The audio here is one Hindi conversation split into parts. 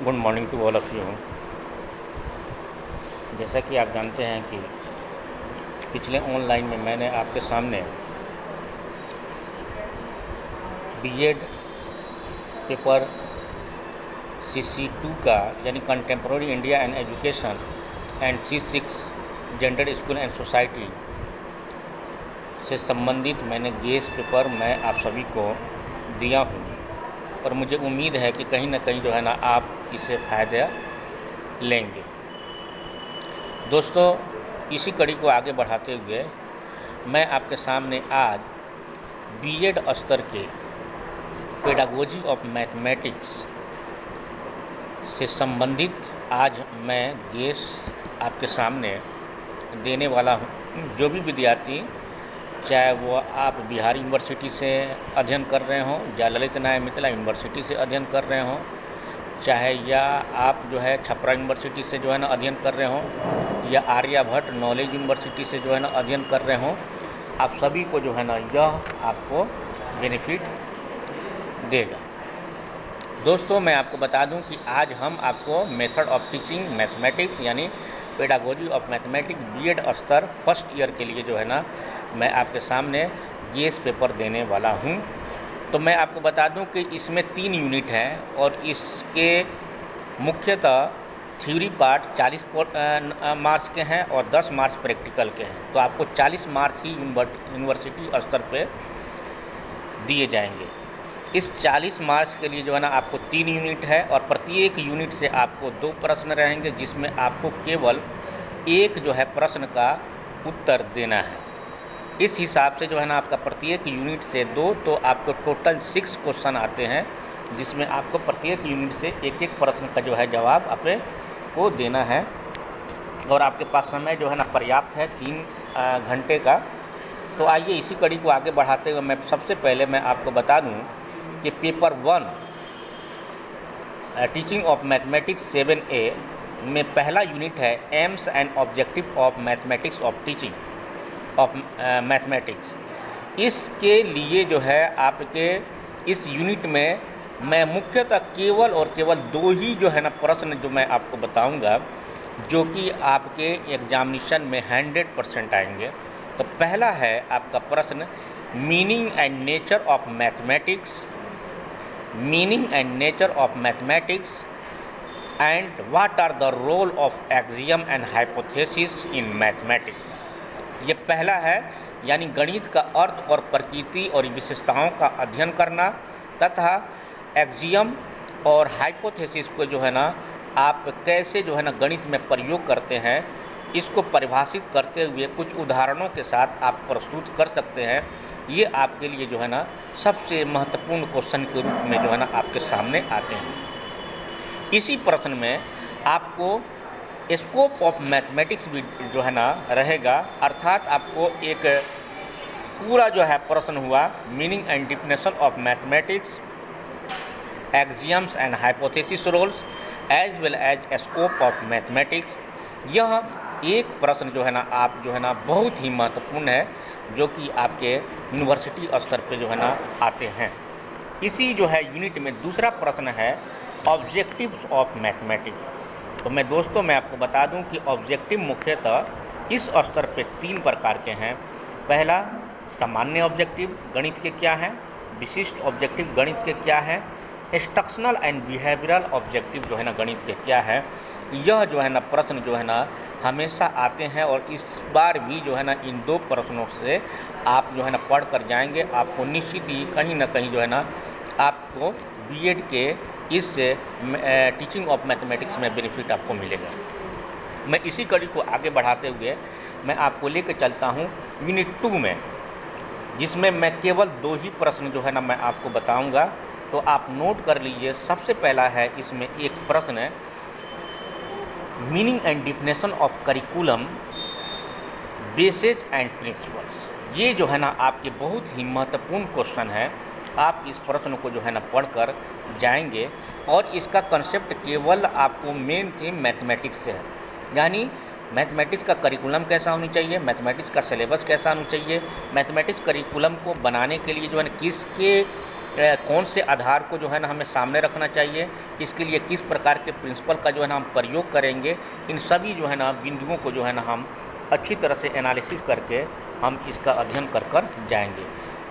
Good morning to all of you. जैसा कि आप जानते हैं कि पिछले ऑनलाइन में मैंने आपके सामने बीएड पेपर CC2 का यानी contemporary India and education and C6 gender school and society से संबंधित मैंने गेस पेपर मैं आप सभी को दिया हूँ और मुझे उम्मीद है कि कहीं ना कहीं जो है ना आप इससे फ़ायदा लेंगे। दोस्तों, इसी कड़ी को आगे बढ़ाते हुए मैं आपके सामने आज बीएड स्तर के पेडागोजी ऑफ मैथमेटिक्स से संबंधित आज मैं गेस आपके सामने देने वाला हूँ। जो भी विद्यार्थी, चाहे वो आप बिहार यूनिवर्सिटी से अध्ययन कर रहे हों या ललित नारायण मिथिला यूनिवर्सिटी से अध्ययन कर रहे हों, चाहे या आप जो है छपरा यूनिवर्सिटी से जो है ना अध्ययन कर रहे हों या आर्यभट्ट नॉलेज यूनिवर्सिटी से जो है ना अध्ययन कर रहे हों, आप सभी को जो है ना यह आपको बेनिफिट देगा। दोस्तों, मैं आपको बता दूं कि आज हम आपको मेथड ऑफ टीचिंग मैथमेटिक्स यानी पेडागोजी ऑफ मैथमेटिक्स बीएड स्तर फर्स्ट ईयर के लिए जो है ना मैं आपके सामने गेस पेपर देने वाला हूं। तो मैं आपको बता दूं कि इसमें 3 यूनिट हैं और इसके मुख्यतः थ्योरी पार्ट 40 मार्क्स के हैं और 10 मार्क्स प्रैक्टिकल के हैं। तो आपको 40 मार्क्स ही यूनिवर्सिटी स्तर पे दिए जाएंगे। इस 40 मार्क्स के लिए जो है ना आपको 3 यूनिट है और प्रत्येक यूनिट से आपको 2 प्रश्न रहेंगे, जिसमें आपको केवल एक जो है प्रश्न का उत्तर देना है। इस हिसाब से जो है ना आपका प्रत्येक यूनिट से 2, तो आपको टोटल 6 क्वेश्चन आते हैं, जिसमें आपको प्रत्येक यूनिट से एक एक प्रश्न का जो है जवाब आपे को देना है और आपके पास समय जो है ना पर्याप्त है 3 घंटे का। तो आइए इसी कड़ी को आगे बढ़ाते हुए मैं सबसे पहले मैं आपको बता दूं कि paper 1 teaching of mathematics 7A में पहला यूनिट है AIIMS and objective of mathematics of teaching of mathematics. इसके लिए जो है आपके इस यूनिट में मैं मुख्यतः केवल और केवल 2 ही जो है ना प्रश्न जो मैं आपको बताऊंगा, जो कि आपके एग्जामिनेशन में 100% आएंगे। तो पहला है आपका प्रश्न meaning and nature of mathematics, meaning and nature of mathematics and what are the role of axiom and hypothesis in mathematics. ये पहला है, यानी गणित का अर्थ और प्रकृति और विशेषताओं का अध्ययन करना तथा एक्सियम और हाइपोथेसिस को जो है ना आप कैसे जो है ना गणित में प्रयोग करते हैं, इसको परिभाषित करते हुए कुछ उदाहरणों के साथ आप प्रस्तुत कर सकते हैं। ये आपके लिए जो है ना सबसे महत्वपूर्ण क्वेश्चन के रूप में जो है ना आपके सामने आते हैं। इसी प्रश्न में आपको स्कोप ऑफ मैथमेटिक्स भी जो है ना रहेगा, अर्थात आपको एक पूरा जो है प्रश्न हुआ meaning and definition of mathematics, axioms and hypothesis roles as well as scope of mathematics. यह एक प्रश्न जो है ना आप जो है ना बहुत ही महत्वपूर्ण है, जो कि आपके यूनिवर्सिटी स्तर पे जो है ना आते हैं। इसी जो है यूनिट में दूसरा प्रश्न है ऑब्जेक्टिव्स ऑफ मैथमेटिक्स। तो मैं दोस्तों मैं आपको बता दूं कि ऑब्जेक्टिव मुख्यतः इस स्तर पे 3 प्रकार के हैं। पहला सामान्य ऑब्जेक्टिव गणित के क्या हैं, विशिष्ट ऑब्जेक्टिव गणित के क्या हैं, इंस्ट्रक्शनल एंड बिहेवियरल ऑब्जेक्टिव जो है ना गणित के क्या है। यह जो है ना प्रश्न जो है ना हमेशा आते हैं और इस बार भी जो है ना इन 2 प्रश्नों से आप जो है ना पढ़ कर जाएंगे। आपको निश्चित ही कहीं ना कहीं जो है ना आपको बीएड के इस टीचिंग ऑफ मैथमेटिक्स में बेनिफिट आपको मिलेगा। मैं इसी कड़ी को आगे बढ़ाते हुए मैं आपको लेकर चलता हूँ यूनिट 2 में, जिसमें मैं केवल 2 ही प्रश्न जो है ना मैं आपको बताऊँगा। तो आप नोट कर लीजिए। सबसे पहला है इसमें एक प्रश्न है meaning and definition of curriculum basis and principles. ये जो है ना आपके बहुत ही महत्वपूर्ण क्वेश्चन है। आप इस प्रश्न को जो है ना पढ़कर जाएंगे और इसका कंसेप्ट केवल आपको मेन थीम मैथमेटिक्स से है, यानी मैथमेटिक्स का करिकुलम कैसा होनी चाहिए, मैथमेटिक्स का सिलेबस कैसा होना चाहिए, मैथमेटिक्स करिकुलम को बनाने के लिए जो है ना किसके कौन से आधार को जो है ना हमें सामने रखना चाहिए, इसके लिए किस प्रकार के प्रिंसिपल का जो है ना हम प्रयोग करेंगे, इन सभी जो है ना बिंदुओं को जो है ना हम अच्छी तरह से एनालिसिस करके हम इसका अध्ययन कर कर जाएंगे।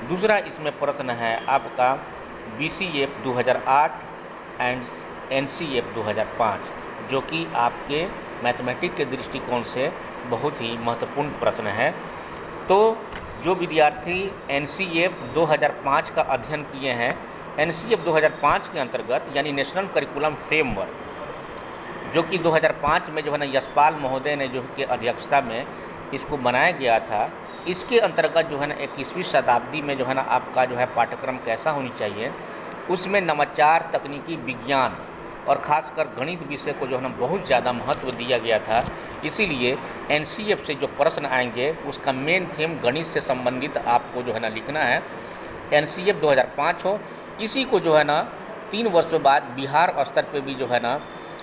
दूसरा इसमें प्रश्न है आपका BCF 2008 एंड NCF 2005, जो कि आपके मैथमेटिक्स के दृष्टिकोण से बहुत ही महत्वपूर्ण प्रश्न है। तो जो विद्यार्थी NCF 2005 का अध्ययन किए हैं, NCF 2005 के अंतर्गत यानी नेशनल करिकुलम फ्रेमवर्क, जो कि 2005 में जो है ना यशपाल महोदय ने जो कि अध्यक्षता में इसको बनाया गया था, इसके अंतर्गत जो है ना 21वीं शताब्दी में जो है ना आपका जो है पाठ्यक्रम कैसा होनी चाहिए, उसमें नवाचार, तकनीकी विज्ञान और ख़ासकर गणित विषय को जो है ना बहुत ज़्यादा महत्व दिया गया था। इसीलिए NCF से जो प्रश्न आएंगे उसका मेन थीम गणित से संबंधित आपको जो है ना लिखना है। NCF 2005 हो, इसी को जो है ना 3 वर्षों बाद बिहार स्तर पे भी जो है ना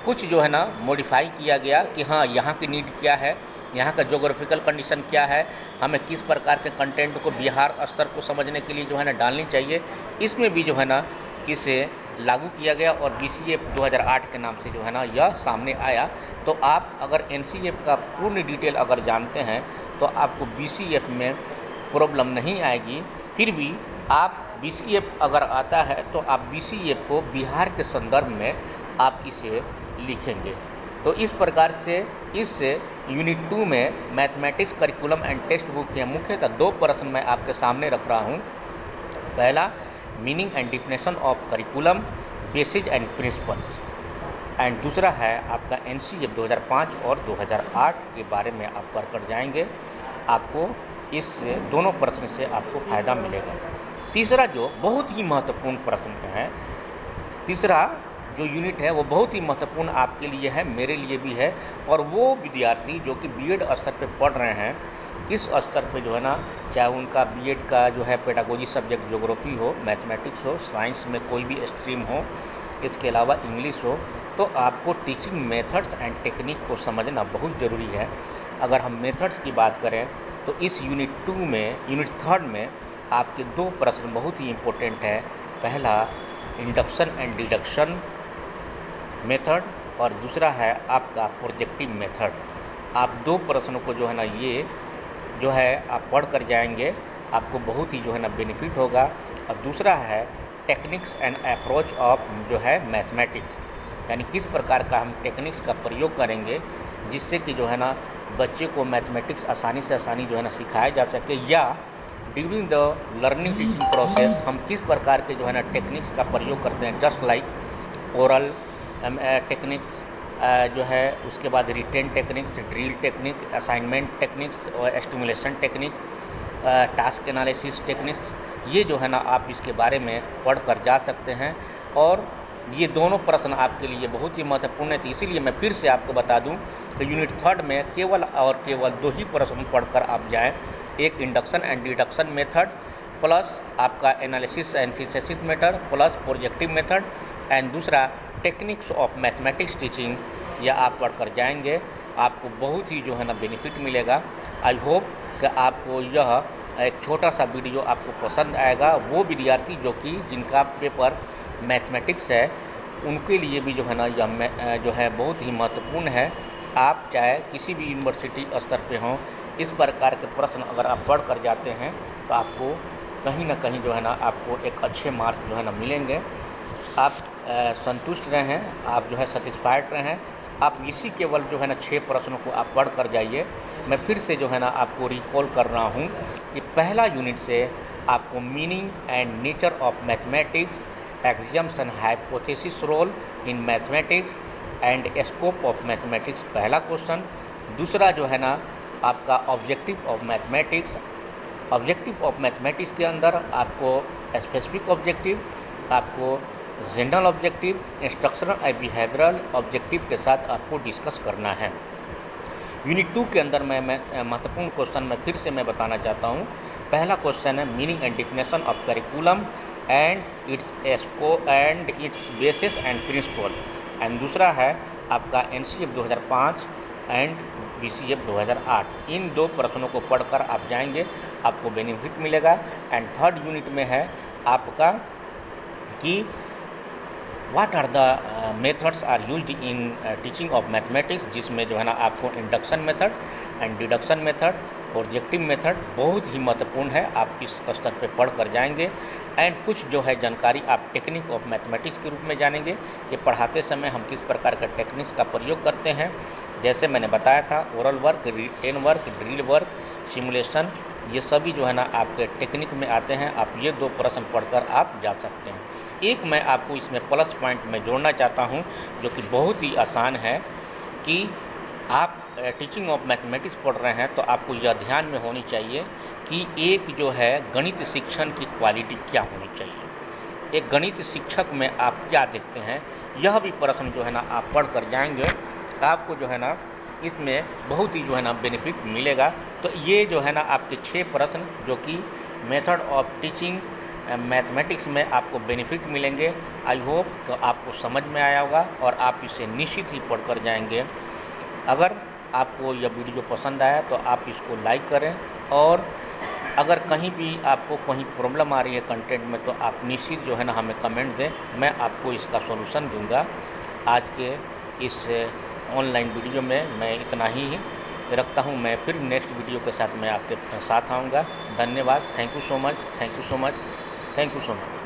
कुछ जो है ना मॉडिफाई किया गया कि हाँ यहाँ की नीड क्या है, यहाँ का जोग्राफिकल कंडीशन क्या है, हमें किस प्रकार के कंटेंट को बिहार स्तर को समझने के लिए जो है ना डालनी चाहिए, इसमें भी जो है ना किसे लागू किया गया और BCF 2008 के नाम से जो है ना यह सामने आया। तो आप अगर NCF का पूर्ण डिटेल अगर जानते हैं तो आपको BCF में प्रॉब्लम नहीं आएगी। फिर भी आप BCF अगर आता है तो आप BCF को बिहार के संदर्भ में आप इसे लिखेंगे। तो इस प्रकार से इस यूनिट 2 में mathematics curriculum and text book के मुख्यतः 2 प्रश्न मैं आपके सामने रख रहा हूँ। पहला meaning and definition of curriculum, basis and principles, and दूसरा है आपका NCF 2005 और 2008 के बारे में आप पढ़कर जाएंगे। आपको इस दोनों प्रश्न से आपको फ़ायदा मिलेगा। तीसरा जो बहुत ही महत्वपूर्ण प्रश्न है, तीसरा जो यूनिट है वो बहुत ही महत्वपूर्ण आपके लिए है, मेरे लिए भी है, और वो विद्यार्थी जो कि B.Ed स्तर पे पढ़ रहे हैं, इस स्तर पे जो है ना चाहे उनका B.Ed का जो है पेडागोजी सब्जेक्ट ज्योग्राफी हो, मैथमेटिक्स हो, साइंस में कोई भी स्ट्रीम हो, इसके अलावा इंग्लिश हो, तो आपको टीचिंग मेथड्स एंड टेक्निक को समझना बहुत ज़रूरी है। अगर हम मेथड्स की बात करें तो इस यूनिट 2 में, यूनिट 3 में आपके 2 प्रश्न बहुत ही इम्पोर्टेंट है। पहला इंडक्शन एंड डिडक्शन मेथड और दूसरा है आपका प्रोजेक्टिव मेथड। आप 2 प्रश्नों को जो है ना ये जो है आप पढ़ कर जाएंगे, आपको बहुत ही जो है ना बेनिफिट होगा। और दूसरा है टेक्निक्स एंड अप्रोच ऑफ जो है मैथमेटिक्स, यानी किस प्रकार का हम टेक्निक्स का प्रयोग करेंगे जिससे कि जो है ना बच्चे को मैथमेटिक्स आसानी से आसानी जो है ना सिखाया जा सके, या during the learning teaching process हम किस प्रकार के जो है ना टेक्निक्स का प्रयोग करते हैं, जस्ट लाइक ओरल टेक्निक्स जो है, उसके बाद written techniques, drill technique, assignment techniques और stimulation technique, task analysis techniques, ये जो है ना आप इसके बारे में पढ़ कर जा सकते हैं। और ये दोनों प्रश्न आपके लिए बहुत ही महत्वपूर्ण है। तो इसीलिए मैं फिर से आपको बता दूं कि यूनिट 3 में केवल और केवल 2 ही प्रश्न पढ़कर आप जाएं, एक induction and deduction method plus आपका analysis and thesis method plus projective method, and दूसरा टेक्निक्स ऑफ मैथमेटिक्स टीचिंग, या आप पढ़कर जाएंगे। आपको बहुत ही जो है ना बेनिफिट मिलेगा। आई होप कि आपको यह एक छोटा सा वीडियो आपको पसंद आएगा। वो विद्यार्थी जो कि जिनका पेपर मैथमेटिक्स है उनके लिए भी जो है ना यह जो है बहुत ही महत्वपूर्ण है। आप चाहे किसी भी यूनिवर्सिटी स्तर पे हों, इस प्रकार के प्रश्न अगर आप पढ़ कर जाते हैं तो आपको कहीं ना कहीं जो है ना आपको एक अच्छे मार्क्स जो है ना मिलेंगे। आप संतुष्ट रहें, आप जो है सेटिस्फाइड रहें। आप इसी केवल जो है ना 6 प्रश्नों को आप पढ़ कर जाइए। मैं फिर से जो है ना आपको रिकॉल कर रहा हूँ कि पहला यूनिट से आपको meaning and nature of mathematics, axioms and hypothesis role in mathematics and scope of mathematics पहला क्वेश्चन। दूसरा जो है ना आपका objective of mathematics. Objective of mathematics के अंदर आपको स्पेसिफिक ऑब्जेक्टिव, आपको general objective, instructional and behavioural objective के साथ आपको डिस्कस करना है। यूनिट 2 के अंदर मैं महत्वपूर्ण क्वेश्चन में फिर से मैं बताना चाहता हूँ। पहला क्वेश्चन है meaning and definition of curriculum and its scope and its basis and principle, and दूसरा है आपका NCF 2005 एंड BCF 2008। इन 2 प्रश्नों को पढ़कर आप जाएंगे, आपको बेनिफिट मिलेगा। एंड 3rd यूनिट में है आपका कि what are the methods are used in teaching of mathematics, जिसमें जो है ना आपको induction method and deduction method, objective method बहुत ही महत्वपूर्ण है, आप इस स्तर पे पढ़ कर जाएंगे। एंड कुछ जो है जानकारी आप टेक्निक ऑफ मैथमेटिक्स के रूप में जानेंगे कि पढ़ाते समय हम किस प्रकार का टेक्निक्स का प्रयोग करते हैं। जैसे मैंने बताया था, oral work, written work, drill work, simulation, ये सभी जो है ना आपके टेक्निक में आते हैं। आप ये 2 प्रश्न पढ़कर आप जा सकते हैं। एक मैं आपको इसमें प्लस पॉइंट में जोड़ना चाहता हूँ, जो कि बहुत ही आसान है कि आप टीचिंग ऑफ मैथमेटिक्स पढ़ रहे हैं तो आपको यह ध्यान में होनी चाहिए कि एक जो है गणित शिक्षण की क्वालिटी क्या होनी चाहिए। एक गणित शिक्षक में आप क्या देखते हैं, यह भी प्रश्न जो है ना आप पढ़ कर जाएंगे, आपको जो है ना इसमें बहुत ही जो है ना बेनिफिट मिलेगा। तो ये जो है ना आपके 6 प्रश्न जो कि मेथड ऑफ टीचिंग मैथमेटिक्स में आपको बेनिफिट मिलेंगे। आई होप तो आपको समझ में आया होगा और आप इसे निश्चित ही पढ़ कर जाएंगे। अगर आपको यह वीडियो पसंद आया तो आप इसको लाइक करें, और अगर कहीं भी आपको कहीं प्रॉब्लम आ रही है कंटेंट में तो आप निश्चित जो है ना हमें कमेंट दें, मैं आपको इसका सॉल्यूशन दूंगा। आज के इस ऑनलाइन वीडियो में मैं इतना ही रखता हूं। मैं फिर नेक्स्ट वीडियो के साथ मैं आपके साथ आऊँगा। धन्यवाद। Thank you so much, thank you so much, thank you so much.